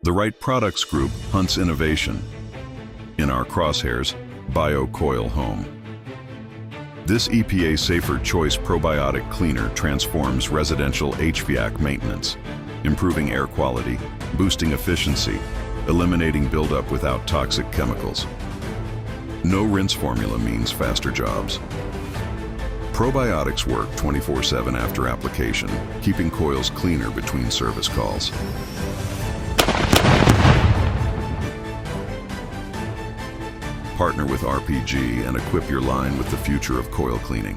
The right products group hunts innovation. In our crosshairs, BioCoil Home. This EPA-safer choice probiotic cleaner transforms residential HVAC maintenance, improving air quality, boosting efficiency, eliminating buildup without toxic chemicals. No rinse formula means faster jobs. Probiotics work 24/7 after application, keeping coils cleaner between service calls. Partner with RPG and equip your line with the future of coil cleaning.